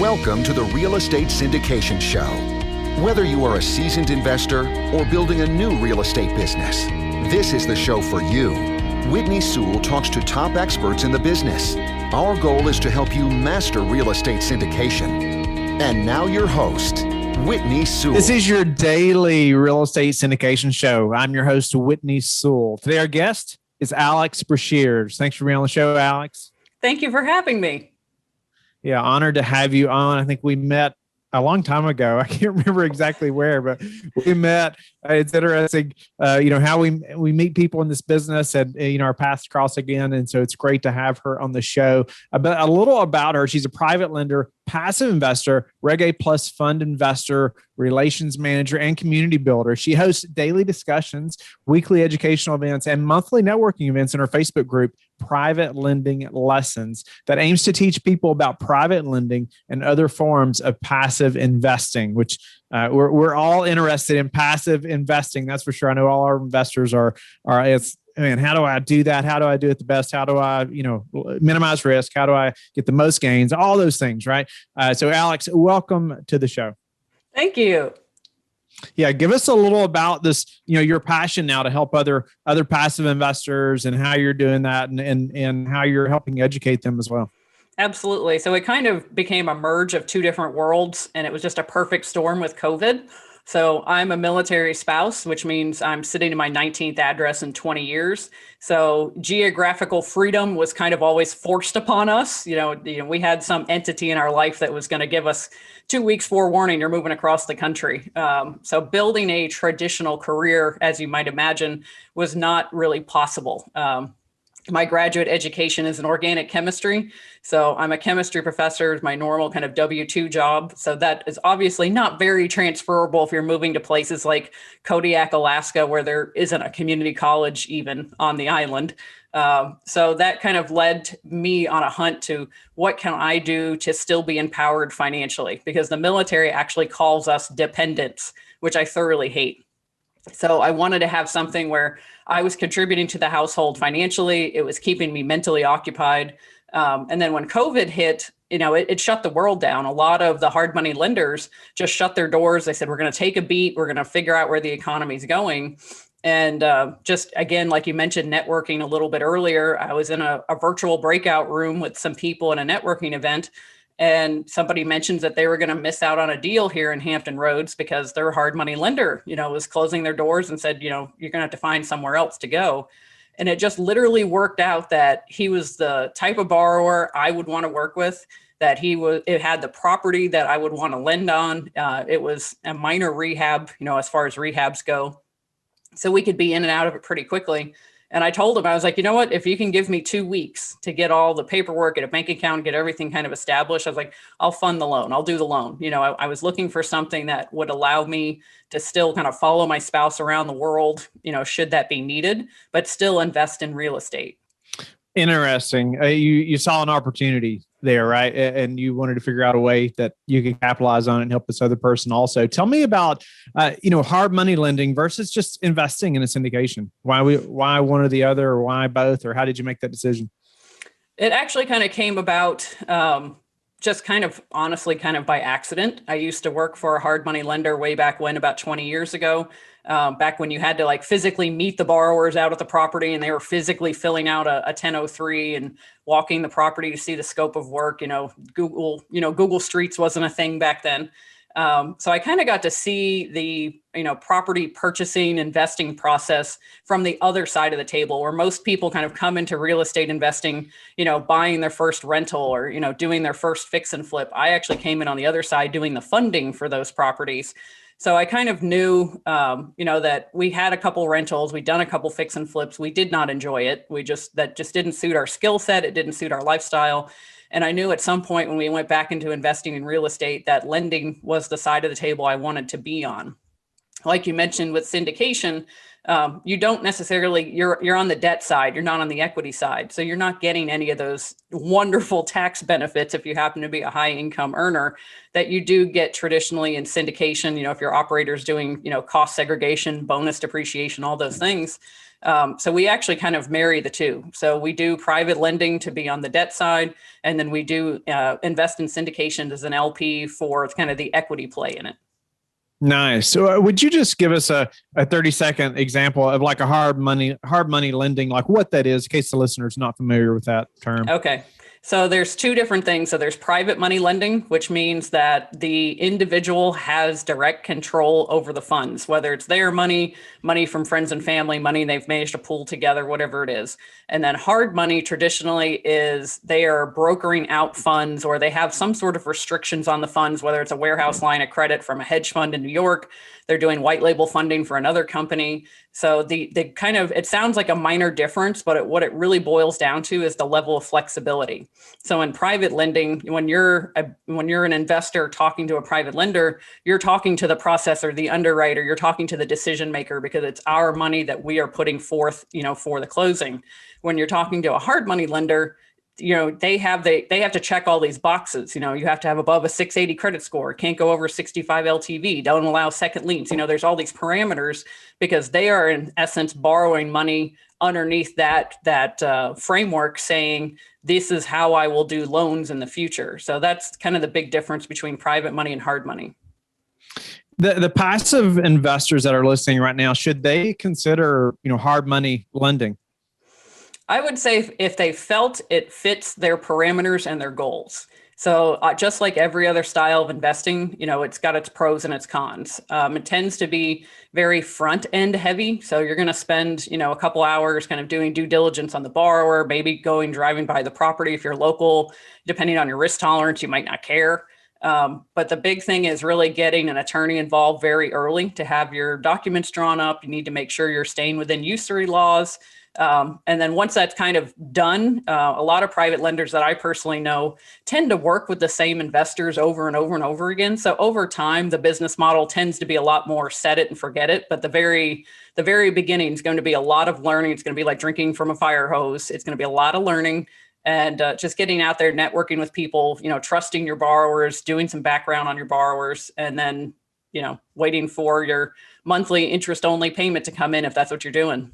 Welcome to the Real Estate Syndication Show. Whether you are a seasoned investor or building a new real estate business, this is the show for you. Whitney Sewell talks to top experts in the business. Our goal is to help you master real estate syndication. And now your host, Whitney Sewell. This is your daily real estate syndication show. I'm your host, Whitney Sewell. Today, our guest is Alex Breshears. Thanks for being on the show, Alex. Thank you for having me. Yeah, honored to have you on. I think we met a long time ago. I can't remember exactly where, but we met. It's interesting, how we meet people in this business and, our paths cross again. And so it's great to have her on the show. A little about her. She's a private lender, passive investor, Reg A Plus fund investor, relations manager, and community builder. She hosts daily discussions, weekly educational events, and monthly networking events in her Facebook group, Private Lending Lessons, that aims to teach people about private lending and other forms of passive investing, which we're all interested in passive investing. That's for sure. I know all our investors are. It's, man, how do I do that? How do I do it the best? How do I, minimize risk? How do I get the most gains? All those things, right? So Alex, welcome to the show. Thank you. Yeah, give us a little about this, your passion now to help other passive investors and how you're doing that and how you're helping educate them as well. Absolutely. So it kind of became a merge of two different worlds, and it was just a perfect storm with COVID. So I'm a military spouse, which means I'm sitting in my 19th address in 20 years. So geographical freedom was kind of always forced upon us. We had some entity in our life that was going to give us 2 weeks forewarning, you're moving across the country. So building a traditional career, as you might imagine, was not really possible. My graduate education is in organic chemistry. So I'm a chemistry professor, is my normal kind of W-2 job. So that is obviously not very transferable if you're moving to places like Kodiak, Alaska, where there isn't a community college even on the island. So that kind of led me on a hunt to what can I do to still be empowered financially? Because the military actually calls us dependents, which I thoroughly hate. So I wanted to have something where I was contributing to the household financially. It was keeping me mentally occupied. And then when COVID hit, it shut the world down. A lot of the hard money lenders just shut their doors. They said, we're going to take a beat. We're going to figure out where the economy is going. And just again, like you mentioned, networking a little bit earlier, I was in a virtual breakout room with some people in a networking event. And somebody mentions that they were going to miss out on a deal here in Hampton Roads because their hard money lender, was closing their doors and said, you're going to have to find somewhere else to go. And it just literally worked out that he was the type of borrower I would want to work with, that it had the property that I would want to lend on. It was a minor rehab, as far as rehabs go. So we could be in and out of it pretty quickly. And I told him, I was like, you know what, if you can give me 2 weeks to get all the paperwork, get a bank account, get everything kind of established, I was like, I'll fund the loan. I'll do the loan. I was looking for something that would allow me to still kind of follow my spouse around the world, should that be needed, but still invest in real estate. Interesting. You saw an opportunity there, right? And you wanted to figure out a way that you could capitalize on it and help this other person also. Tell me about, hard money lending versus just investing in a syndication. Why one or the other, or why both, or how did you make that decision? It actually kind of came about just kind of honestly kind of by accident. I used to work for a hard money lender way back when, about 20 years ago. Back when you had to physically meet the borrowers out at the property and they were physically filling out a 1003 and walking the property to see the scope of work. Google Streets wasn't a thing back then. So I kind of got to see the, property purchasing, investing process from the other side of the table, where most people kind of come into real estate investing, buying their first rental or, doing their first fix and flip. I actually came in on the other side doing the funding for those properties. So I kind of knew, that we had a couple rentals, we'd done a couple fix and flips. We did not enjoy it. That just didn't suit our skill set. It didn't suit our lifestyle. And I knew at some point when we went back into investing in real estate, that lending was the side of the table I wanted to be on. Like you mentioned with syndication, you don't necessarily, you're on the debt side, you're not on the equity side. So you're not getting any of those wonderful tax benefits if you happen to be a high income earner that you do get traditionally in syndication. If your operator's doing, cost segregation, bonus depreciation, all those things. So we actually kind of marry the two. So we do private lending to be on the debt side, and then we do invest in syndication as an LP for kind of the equity play in it. Nice. So would you just give us a 30-second example of like a hard money lending, like what that is, in case the listener's not familiar with that term? Okay. So there's two different things. So there's private money lending, which means that the individual has direct control over the funds, whether it's their money, money from friends and family, money they've managed to pool together, whatever it is. And then hard money traditionally is they are brokering out funds, or they have some sort of restrictions on the funds, whether it's a warehouse line of credit from a hedge fund in New York. They're doing white label funding for another company. So the kind of, it sounds like a minor difference, but what it really boils down to is the level of flexibility. So in private lending, when you're an investor talking to a private lender, you're talking to the processor, the underwriter, you're talking to the decision maker, because it's our money that we are putting forth, for the closing. When you're talking to a hard money lender, they have to check all these boxes. You have to have above a 680 credit score, can't go over 65 LTV, don't allow second liens. There's all these parameters, because they are in essence borrowing money underneath that framework, saying this is how I will do loans in the future. So that's kind of the big difference between private money and hard money. The passive investors that are listening right now, should they consider hard money lending? I would say if they felt it fits their parameters and their goals. So just like every other style of investing, it's got its pros and its cons. It tends to be very front end heavy. So you're going to spend, a couple hours kind of doing due diligence on the borrower, maybe driving by the property. If you're local, depending on your risk tolerance, you might not care. But the big thing is really getting an attorney involved very early to have your documents drawn up. You need to make sure you're staying within usury laws. And then once that's kind of done, a lot of private lenders that I personally know tend to work with the same investors over and over and over again. So over time, the business model tends to be a lot more set it and forget it. But the very beginning is going to be a lot of learning. It's going to be like drinking from a fire hose. It's going to be a lot of learning and just getting out there, networking with people, trusting your borrowers, doing some background on your borrowers, and then, waiting for your monthly interest only payment to come in if that's what you're doing.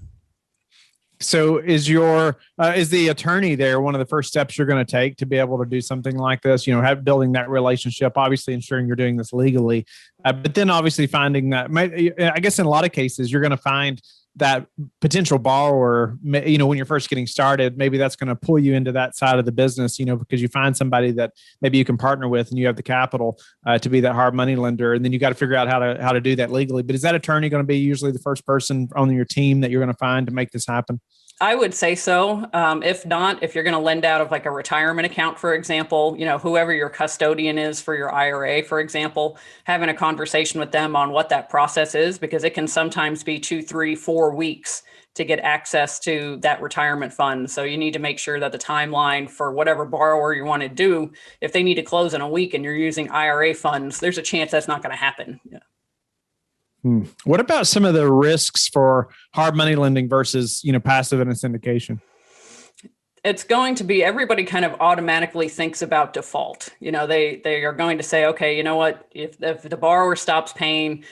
So is the attorney there one of the first steps you're going to take to be able to do something like this? Building that relationship, obviously ensuring you're doing this legally, but then obviously finding that, I guess in a lot of cases, you're going to find that potential borrower, when you're first getting started, maybe that's going to pull you into that side of the business, because you find somebody that maybe you can partner with and you have the capital to be that hard money lender. And then you got to figure out how to do that legally. But is that attorney going to be usually the first person on your team that you're going to find to make this happen? I would say so. If not, if you're going to lend out of like a retirement account, for example, whoever your custodian is for your IRA, for example, having a conversation with them on what that process is, because it can sometimes be 2, 3, 4 weeks to get access to that retirement fund. So you need to make sure that the timeline for whatever borrower you want to do, if they need to close in a week and you're using IRA funds, there's a chance that's not going to happen. Yeah. What about some of the risks for hard money lending versus, passive and a syndication? It's going to be, everybody kind of automatically thinks about default. They are going to say, okay, you know what, if the borrower stops paying,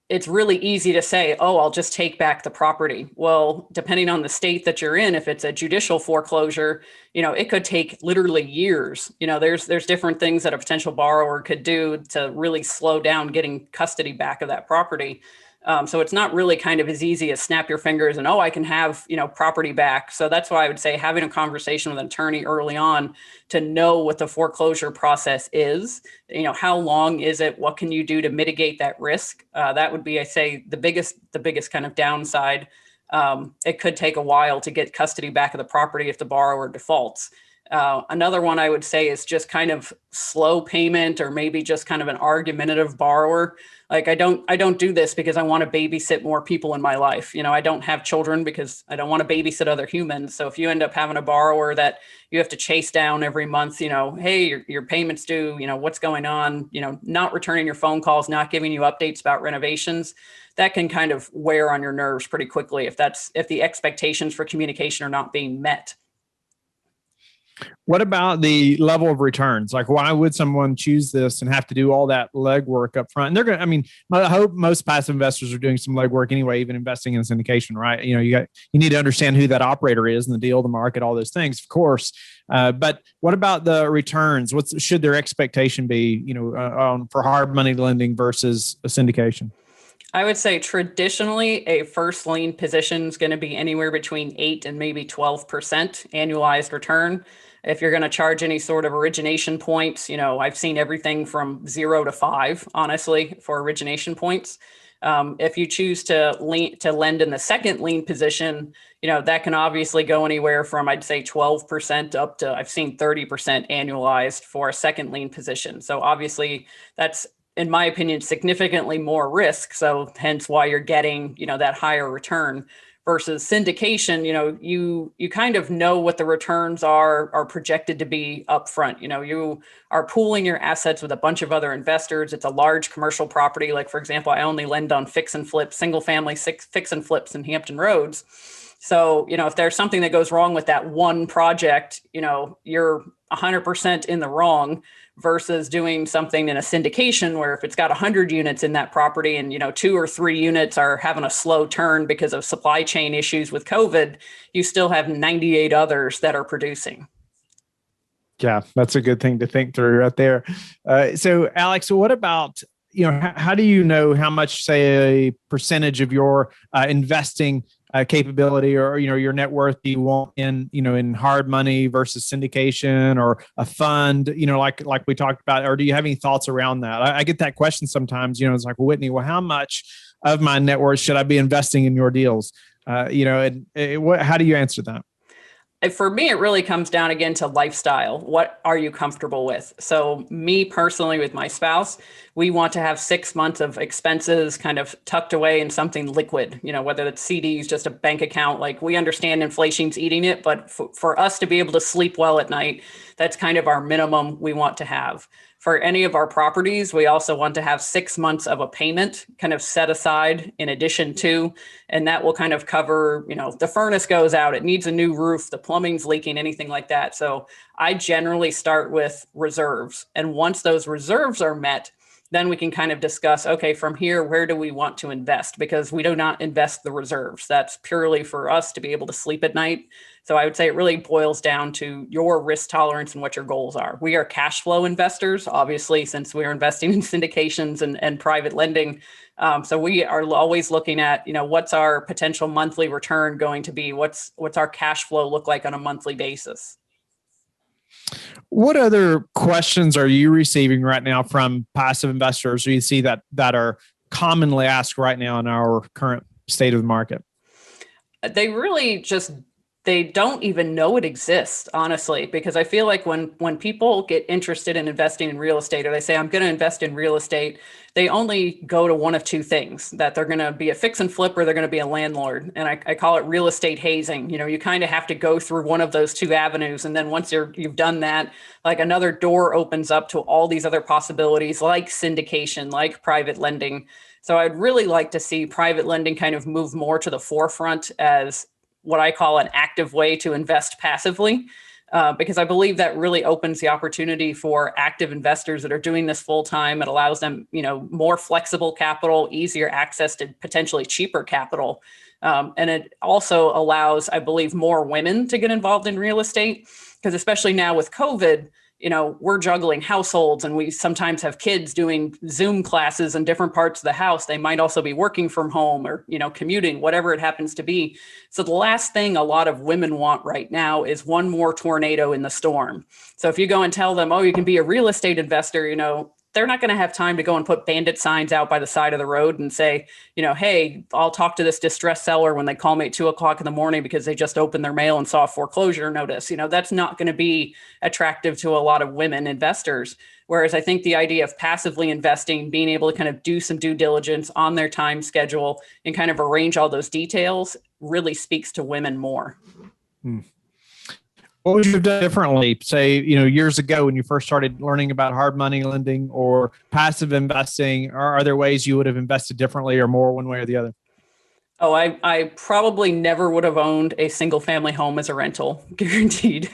it's really easy to say, oh, I'll just take back the property. Well, depending on the state that you're in, if it's a judicial foreclosure, it could take literally years. There's different things that a potential borrower could do to really slow down getting custody back of that property. So it's not really kind of as easy as snap your fingers and, I can have, property back. So that's why I would say having a conversation with an attorney early on to know what the foreclosure process is, how long is it? What can you do to mitigate that risk? That would be, I say, the biggest kind of downside. It could take a while to get custody back of the property if the borrower defaults. Another one I would say is just kind of slow payment, or maybe just kind of an argumentative borrower. Like I don't do this because I want to babysit more people in my life. I don't have children because I don't want to babysit other humans. So if you end up having a borrower that you have to chase down every month, hey, your payment's due, what's going on, not returning your phone calls, not giving you updates about renovations, that can kind of wear on your nerves pretty quickly if the expectations for communication are not being met. What about the level of returns? Like, why would someone choose this and have to do all that legwork up front? And they're going to, I mean, I hope most passive investors are doing some legwork anyway, even investing in syndication, right? You need to understand who that operator is and the deal, the market, all those things, of course. But what about the returns? Should their expectation be, for hard money lending versus a syndication? I would say traditionally a first lien position is going to be anywhere between 8 and maybe 12% annualized return. If you're going to charge any sort of origination points, I've seen everything from 0 to 5, honestly, for origination points. If you choose to lend in the second lien position, that can obviously go anywhere from, I'd say, 12% up to, I've seen 30% annualized for a second lien position. So obviously that's, in my opinion, significantly more risk. So hence why you're getting, that higher return versus syndication. You kind of know what the returns are projected to be upfront. You are pooling your assets with a bunch of other investors. It's a large commercial property. Like, for example, I only lend on fix and flip, single family fix and flips in Hampton Roads. So, if there's something that goes wrong with that one project, you're 100% in the wrong versus doing something in a syndication where if it's got 100 units in that property and, 2 or 3 units are having a slow turn because of supply chain issues with COVID, you still have 98 others that are producing. Yeah, that's a good thing to think through right there. So Alex, what about, how do you know how much, say, a percentage of your investing capability or, your net worth you want in hard money versus syndication or a fund, like we talked about, or do you have any thoughts around that? I get that question sometimes, it's like, Whitney, well, how much of my net worth should I be investing in your deals? How do you answer that? For me, it really comes down again to lifestyle. What are you comfortable with? So me personally, with my spouse, we want to have 6 months of expenses kind of tucked away in something liquid, whether it's CDs, just a bank account. Like, we understand inflation's eating it, but for us to be able to sleep well at night, that's kind of our minimum we want to have. For any of our properties, we also want to have 6 months of a payment kind of set aside in addition to, and that will kind of cover, the furnace goes out, it needs a new roof, the plumbing's leaking, anything like that. So I generally start with reserves. And once those reserves are met, then we can kind of discuss, okay, from here, where do we want to invest? Because we do not invest the reserves. That's purely for us to be able to sleep at night. So I would say it really boils down to your risk tolerance and what your goals are. We are cash flow investors, obviously, since we're investing in syndications and private lending. So we are always looking at, what's our potential monthly return going to be? What's our cash flow look like on a monthly basis? What other questions are you receiving right now from passive investors, or you see that are commonly asked right now in our current state of the market? They really they don't even know it exists, honestly, because I feel like when people get interested in investing in real estate, or they say, I'm going to invest in real estate, they only go to one of two things, that they're going to be a fix and flip or they're going to be a landlord. And I call it real estate hazing. You kind of have to go through one of those two avenues. And then once you've done that, like, another door opens up to all these other possibilities, like syndication, like private lending. So I'd really like to see private lending kind of move more to the forefront as what I call an active way to invest passively, because I believe that really opens the opportunity for active investors that are doing this full time. It allows them, more flexible capital, easier access to potentially cheaper capital. And it also allows, I believe, more women to get involved in real estate, because especially now with COVID, we're juggling households, and we sometimes have kids doing Zoom classes in different parts of the house. They might also be working from home or, commuting, whatever it happens to be. So the last thing a lot of women want right now is one more tornado in the storm. So if you go and tell them, oh, you can be a real estate investor, they're not going to have time to go and put bandit signs out by the side of the road and say, hey, I'll talk to this distressed seller when they call me at 2:00 in the morning because they just opened their mail and saw a foreclosure notice. That's not going to be attractive to a lot of women investors. Whereas I think the idea of passively investing, being able to kind of do some due diligence on their time schedule and kind of arrange all those details really speaks to women more. What would you have done differently, say, years ago when you first started learning about hard money lending or passive investing? Are there ways you would have invested differently or more one way or the other? Oh, I probably never would have owned a single family home as a rental, guaranteed.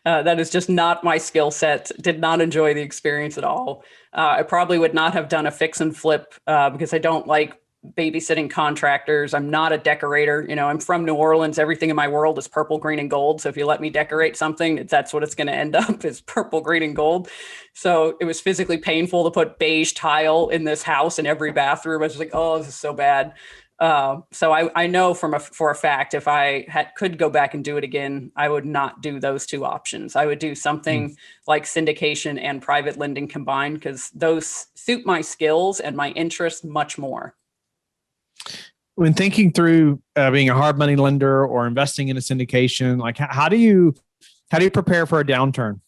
That is just not my skill set. Did not enjoy the experience at all. I probably would not have done a fix and flip because I don't like babysitting contractors. I'm not a decorator. I'm from New Orleans. Everything in my world is purple, green, and gold. So if you let me decorate something, that's what it's going to end up is purple, green, and gold. So it was physically painful to put beige tile in this house in every bathroom. I was just like, oh, this is so bad. So I know for a fact, if I could go back and do it again, I would not do those two options. I would do something like syndication and private lending combined because those suit my skills and my interests much more. When thinking through being a hard money lender or investing in a syndication, like how do you prepare for a downturn?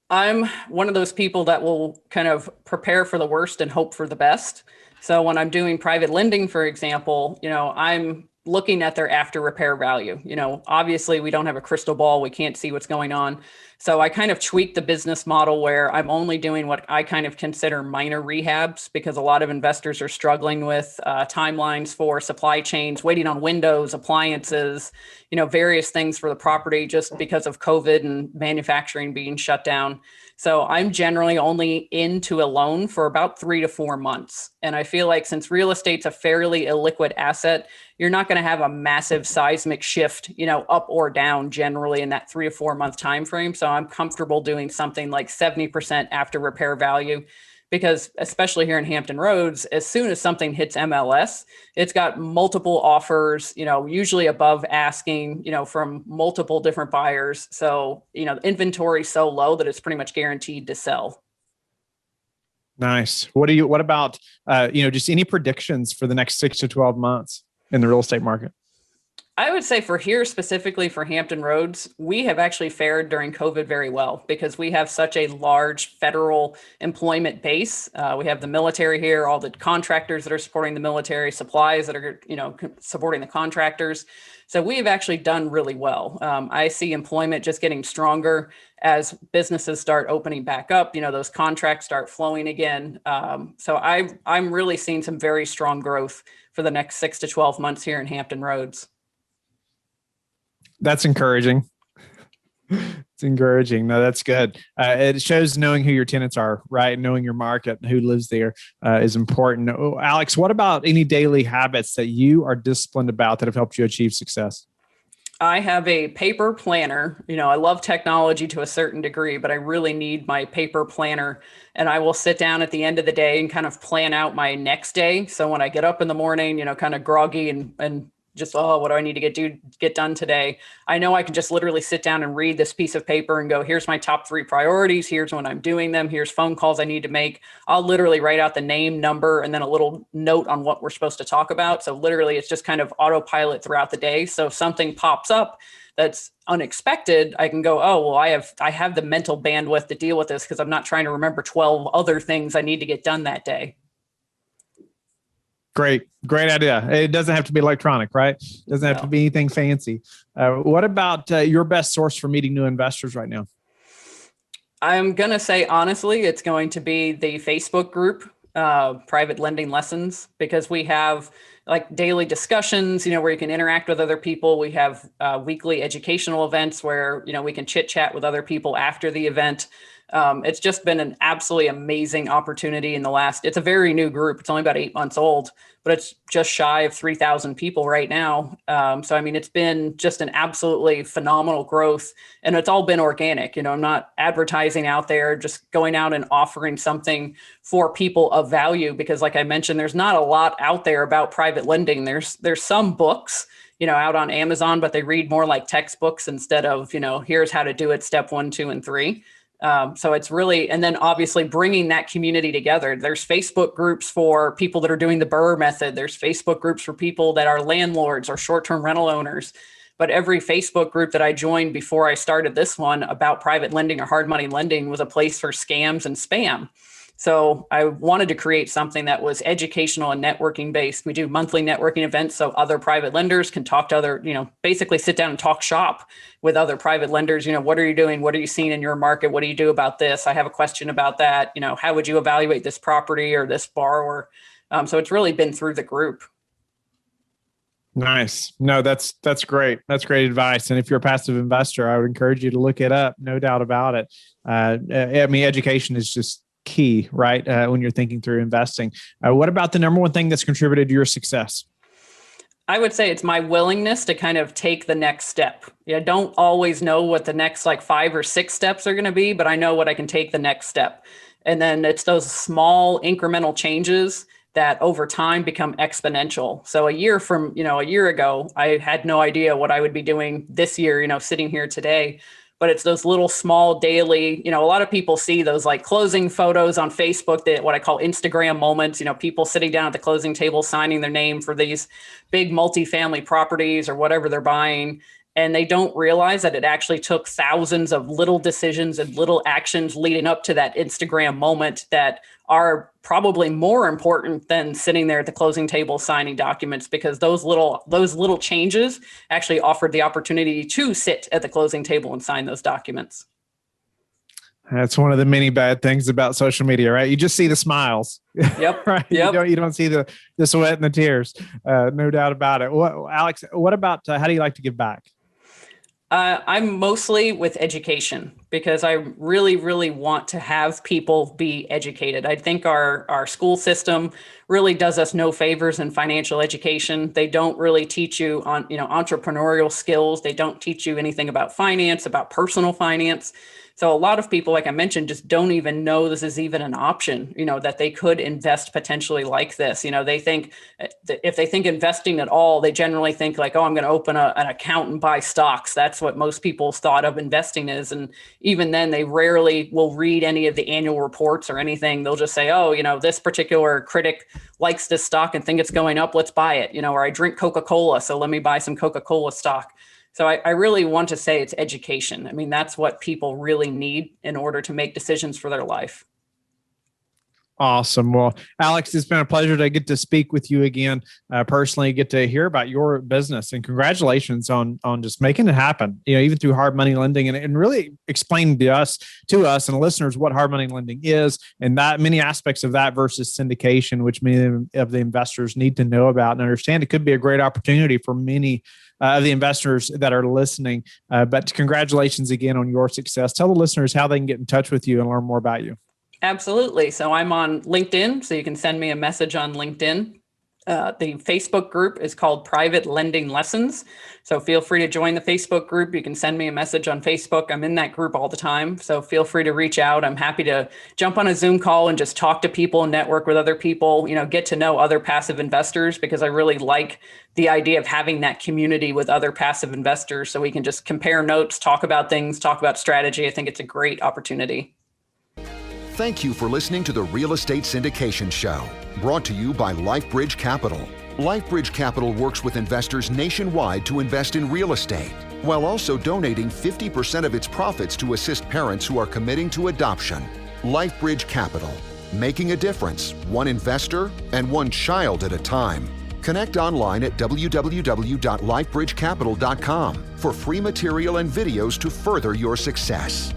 I'm one of those people that will kind of prepare for the worst and hope for the best. So when I'm doing private lending, for example, I'm looking at their after repair value. Obviously we don't have a crystal ball. We can't see what's going on. So I kind of tweak the business model where I'm only doing what I kind of consider minor rehabs because a lot of investors are struggling with timelines for supply chains, waiting on windows, appliances, various things for the property just because of COVID and manufacturing being shut down. So I'm generally only into a loan for about 3 to 4 months. And I feel like since real estate's a fairly illiquid asset, you're not going to have a massive seismic shift, up or down generally in that 3 to 4 month time frame. So I'm comfortable doing something like 70% after repair value because especially here in Hampton Roads, as soon as something hits MLS, it's got multiple offers, usually above asking, from multiple different buyers. So, inventory so low that it's pretty much guaranteed to sell. Nice. What about, just any predictions for the next 6 to 12 months in the real estate market? I would say for here, specifically for Hampton Roads, we have actually fared during COVID very well because we have such a large federal employment base. We have the military here, all the contractors that are supporting the military, supplies that are, supporting the contractors. So we've actually done really well. I see employment just getting stronger as businesses start opening back up, those contracts start flowing again. So I'm really seeing some very strong growth for the next 6 to 12 months here in Hampton Roads. That's encouraging. It's encouraging. No, that's good. It shows knowing who your tenants are, right? Knowing your market and who lives there is important. Oh, Alex, what about any daily habits that you are disciplined about that have helped you achieve success? I have a paper planner. I love technology to a certain degree, but I really need my paper planner. And I will sit down at the end of the day and kind of plan out my next day. So when I get up in the morning, kind of groggy and just, what do I need to get done today? I know I can just literally sit down and read this piece of paper and go, here's my top 3 priorities. Here's when I'm doing them. Here's phone calls I need to make. I'll literally write out the name, number, and then a little note on what we're supposed to talk about. So literally it's just kind of autopilot throughout the day. So if something pops up that's unexpected, I can go, oh, well, I have the mental bandwidth to deal with this because I'm not trying to remember 12 other things I need to get done that day. Great idea. It doesn't have to be electronic, right? It doesn't have to be anything fancy. What about your best source for meeting new investors right now? I'm going to say, honestly, it's going to be the Facebook group, Private Lending Lessons, because we have like daily discussions, where you can interact with other people. We have weekly educational events where, we can chit chat with other people after the event. It's just been an absolutely amazing opportunity it's a very new group. It's only about 8 months old, but it's just shy of 3,000 people right now. So, it's been just an absolutely phenomenal growth and it's all been organic. I'm not advertising out there, just going out and offering something for people of value, because like I mentioned, there's not a lot out there about private lending. There's some books, out on Amazon, but they read more like textbooks instead of, here's how to do it, step 1, 2, and 3. So it's really, and then obviously bringing that community together. There's Facebook groups for people that are doing the Burr method. There's Facebook groups for people that are landlords or short-term rental owners. But every Facebook group that I joined before I started this one about private lending or hard money lending was a place for scams and spam. So I wanted to create something that was educational and networking based. We do monthly networking events so other private lenders can talk to other, basically sit down and talk shop with other private lenders. What are you doing? What are you seeing in your market? What do you do about this? I have a question about that. How would you evaluate this property or this borrower? So it's really been through the group. Nice. No, that's great. That's great advice. And if you're a passive investor, I would encourage you to look it up. No doubt about it. I mean, education is just key, right? When you're thinking through investing. What about the number one thing that's contributed to your success? I would say it's my willingness to kind of take the next step. I don't always know what the next like 5 or 6 steps are going to be, but I know what I can take the next step. And then it's those small incremental changes that over time become exponential. So a year ago, I had no idea what I would be doing this year, sitting here today. But it's those little small daily, a lot of people see those like closing photos on Facebook, that what I call Instagram moments, people sitting down at the closing table, signing their name for these big multifamily properties or whatever they're buying. And they don't realize that it actually took thousands of little decisions and little actions leading up to that Instagram moment that are probably more important than sitting there at the closing table signing documents, because those little changes actually offered the opportunity to sit at the closing table and sign those documents. That's one of the many bad things about social media, right? You just see the smiles. Yep. Right. Yep. You don't see the sweat and the tears. No doubt about it. Alex, what about how do you like to give back? I'm mostly with education, because I really, really want to have people be educated. I think our school system really does us no favors in financial education. They don't really teach you on, entrepreneurial skills. They don't teach you anything about finance, about personal finance. So a lot of people, like I mentioned, just don't even know this is even an option, that they could invest potentially like this. They think, if they think investing at all, they generally think like, oh, I'm going to open an account and buy stocks. That's what most people's thought of investing is. And even then, they rarely will read any of the annual reports or anything. They'll just say, oh, this particular critic likes this stock and think it's going up, let's buy it. Or I drink Coca-Cola, so let me buy some Coca-Cola stock. So I really want to say it's education. I mean, that's what people really need in order to make decisions for their life. Awesome. Well, Alex, it's been a pleasure to get to speak with you again. Personally, get to hear about your business, and congratulations on just making it happen. Even through hard money lending, and really explaining to us and listeners what hard money lending is, and that many aspects of that versus syndication, which many of the investors need to know about and understand. It could be a great opportunity for many of the investors that are listening. But congratulations again on your success. Tell the listeners how they can get in touch with you and learn more about you. Absolutely. So I'm on LinkedIn, so you can send me a message on LinkedIn. The Facebook group is called Private Lending Lessons. So feel free to join the Facebook group. You can send me a message on Facebook. I'm in that group all the time. So feel free to reach out. I'm happy to jump on a Zoom call and just talk to people and network with other people, get to know other passive investors, because I really like the idea of having that community with other passive investors, so we can just compare notes, talk about things, talk about strategy. I think it's a great opportunity. Thank you for listening to the Real Estate Syndication Show, brought to you by LifeBridge Capital. LifeBridge Capital works with investors nationwide to invest in real estate, while also donating 50% of its profits to assist parents who are committing to adoption. LifeBridge Capital, making a difference, one investor and one child at a time. Connect online at www.lifebridgecapital.com for free material and videos to further your success.